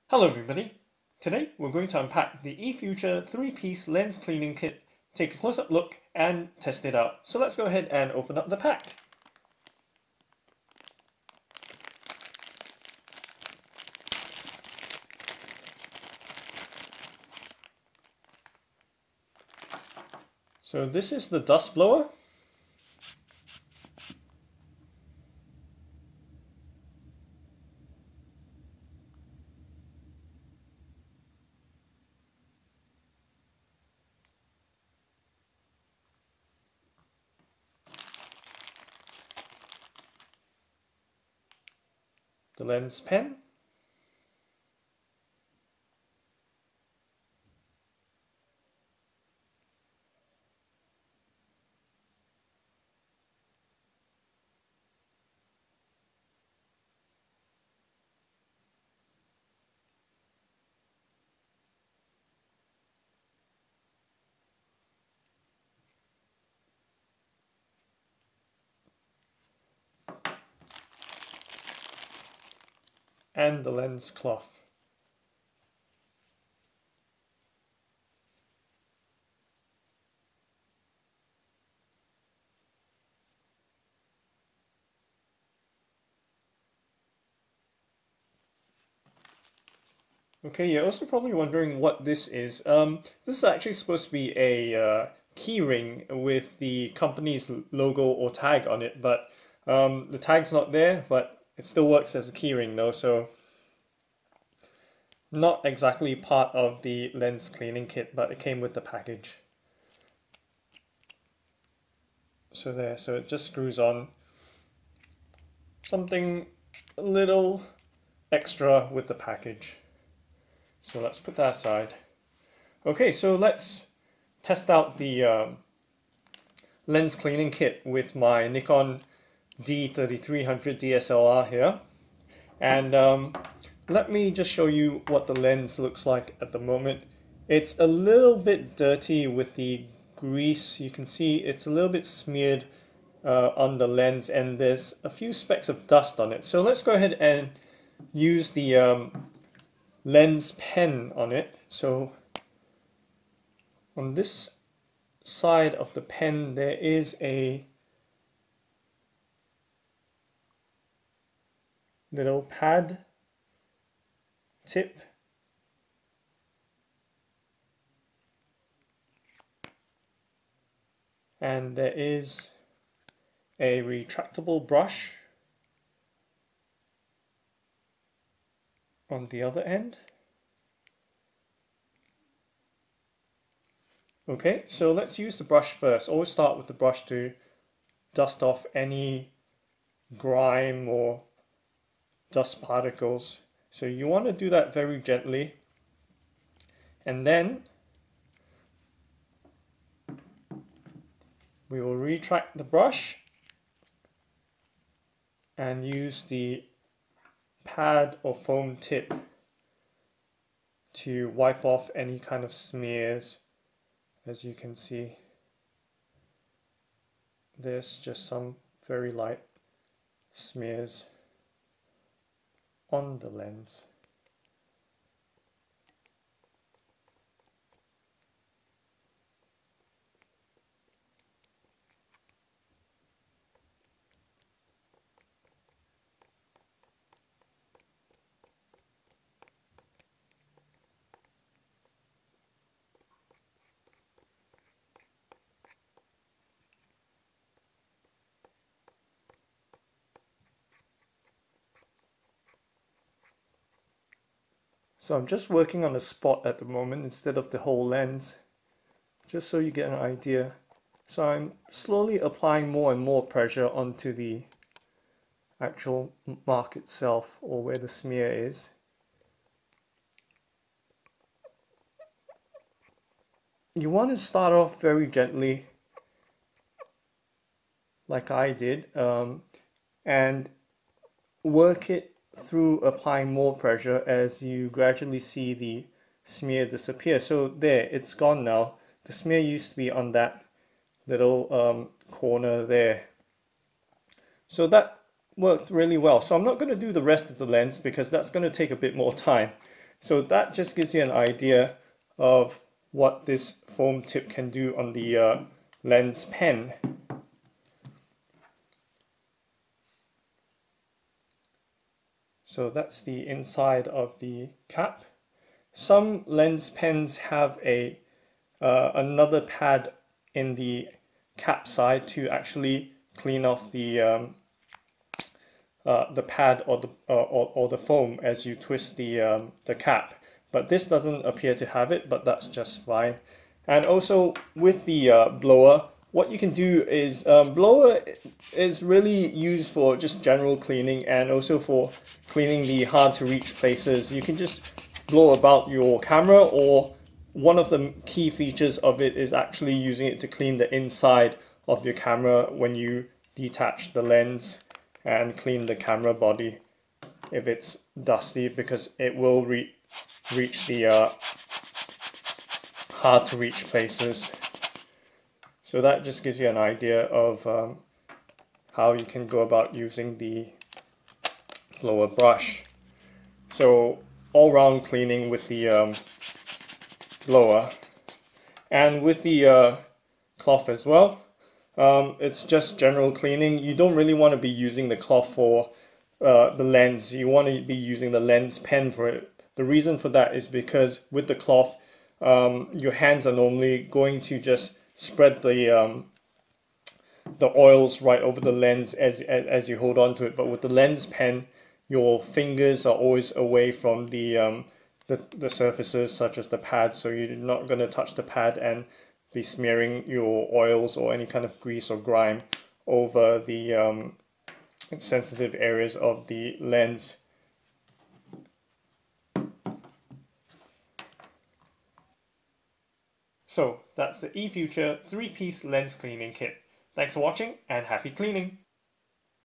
Hello everybody! Today we're going to unpack the eFuture 3-piece lens cleaning kit, take a close-up look and test it out. So let's go ahead and open up the pack. So this is the dust blower. The lens pen. And the lens cloth. Okay, you're also probably wondering what this is. This is actually supposed to be a keyring with the company's logo or tag on it, but the tag's not there, but it still works as a keyring though, so not exactly part of the lens cleaning kit, but it came with the package. So there, so it just screws on. Something a little extra with the package. So let's put that aside. Okay, so let's test out the lens cleaning kit with my Nikon D3300 DSLR here. And let me just show you what the lens looks like at the moment. It's a little bit dirty with the grease. You can see it's a little bit smeared on the lens and there's a few specks of dust on it. So let's go ahead and use the lens pen on it. So on this side of the pen there is a little pad tip, and there is a retractable brush on the other end. Okay, so let's use the brush first. Always start with the brush to dust off any grime or dust particles. So you want to do that very gently, and then we will retract the brush and use the pad or foam tip to wipe off any kind of smears. As you can see, there's just some very light smears on the lens. So I'm just working on a spot at the moment instead of the whole lens, just so you get an idea. So I'm slowly applying more and more pressure onto the actual mark itself, or where the smear is. You want to start off very gently, like I did, and work it through applying more pressure as you gradually see the smear disappear. So there, it's gone now. The smear used to be on that little corner there. So that worked really well. So I'm not going to do the rest of the lens because that's going to take a bit more time. So that just gives you an idea of what this foam tip can do on the lens pen. So that's the inside of the cap. Some lens pens have a another pad in the cap side to actually clean off the pad or the foam as you twist the cap. But this doesn't appear to have it, but that's just fine. And also with the blower, what you can do is blower is really used for just general cleaning and also for cleaning the hard to reach places. You can just blow about your camera, or one of the key features of it is actually using it to clean the inside of your camera when you detach the lens and clean the camera body if it's dusty, because it will reach the hard to reach places. So that just gives you an idea of how you can go about using the blower brush. So all round cleaning with the blower, and with the cloth as well. It's just general cleaning. You don't really want to be using the cloth for the lens. You want to be using the lens pen for it. The reason for that is because with the cloth, your hands are normally going to just spread the oils right over the lens as you hold on to it. But with the lens pen, your fingers are always away from the surfaces such as the pad, so you're not going to touch the pad and be smearing your oils or any kind of grease or grime over the sensitive areas of the lens. So that's the eFuture 3-piece lens cleaning kit. Thanks for watching and happy cleaning!